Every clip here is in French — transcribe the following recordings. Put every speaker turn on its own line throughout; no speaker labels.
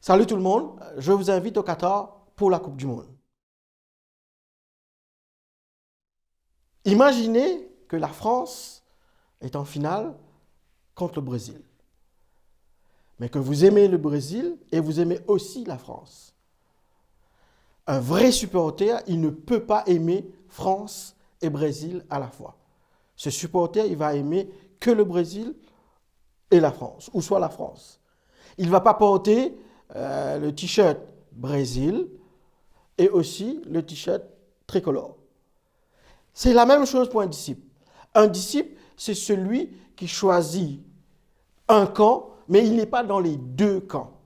Salut tout le monde, je vous invite au Qatar pour la Coupe du Monde. Imaginez que la France est en finale contre le Brésil, mais que vous aimez le Brésil et vous aimez aussi la France. Un vrai supporter, il ne peut pas aimer France et Brésil à la fois. Ce supporter, il va aimer que le Brésil et la France, ou soit la France. Il ne va pas porter le t-shirt Brésil et aussi le t-shirt tricolore. C'est la même chose pour un disciple. Un disciple, c'est celui qui choisit un camp, mais il n'est pas dans les deux camps.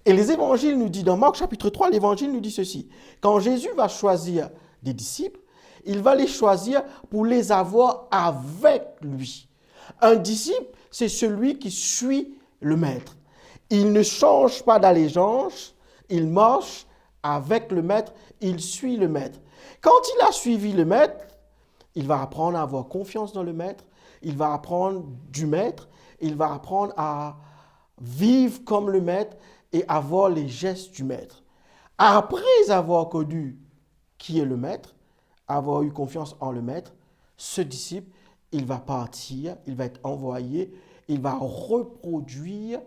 Et les évangiles nous disent, dans Marc chapitre 3, l'évangile nous dit ceci. Quand Jésus va choisir des disciples, il va les choisir pour les avoir avec lui. Un disciple, c'est celui qui suit le maître. Il ne change pas d'allégeance, il marche avec le maître, il suit le maître. Quand il a suivi le maître, il va apprendre à avoir confiance dans le maître, il va apprendre du maître, il va apprendre à vivre comme le maître et avoir les gestes du maître. Après avoir connu qui est le maître, avoir eu confiance en le maître, ce disciple, il va partir, il va être envoyé, il va reproduire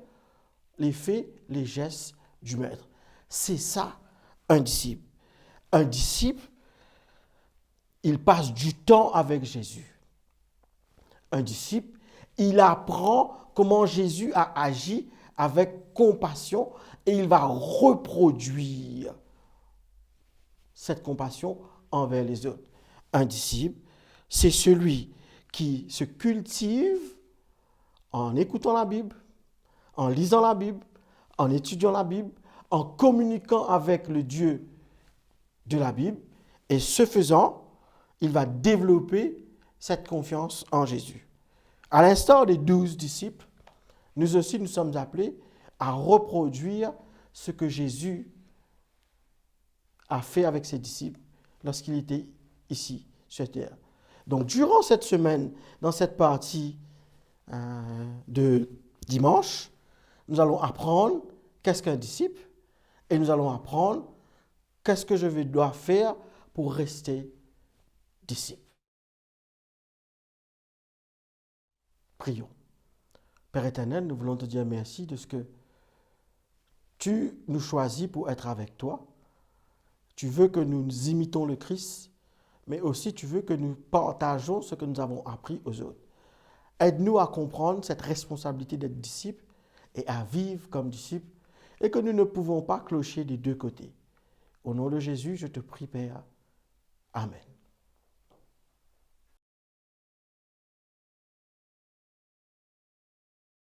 les faits, les gestes du maître. C'est ça, un disciple. Un disciple, il passe du temps avec Jésus. Un disciple, il apprend comment Jésus a agi avec compassion et il va reproduire cette compassion envers les autres. Un disciple, c'est celui qui se cultive en écoutant la Bible, en lisant la Bible, en étudiant la Bible, en communiquant avec le Dieu de la Bible. Et ce faisant, il va développer cette confiance en Jésus. À l'instar des 12 disciples, nous aussi, nous sommes appelés à reproduire ce que Jésus a fait avec ses disciples lorsqu'il était ici, sur terre. Donc, durant cette semaine, dans cette partie de dimanche, nous allons apprendre qu'est-ce qu'un disciple et nous allons apprendre qu'est-ce que je dois faire pour rester disciple. Prions. Père éternel, nous voulons te dire merci de ce que tu nous choisis pour être avec toi. Tu veux que nous imitons le Christ, mais aussi tu veux que nous partageons ce que nous avons appris aux autres. Aide-nous à comprendre cette responsabilité d'être disciple et à vivre comme disciple et que nous ne pouvons pas clocher des deux côtés. Au nom de Jésus, je te prie, Père. Amen.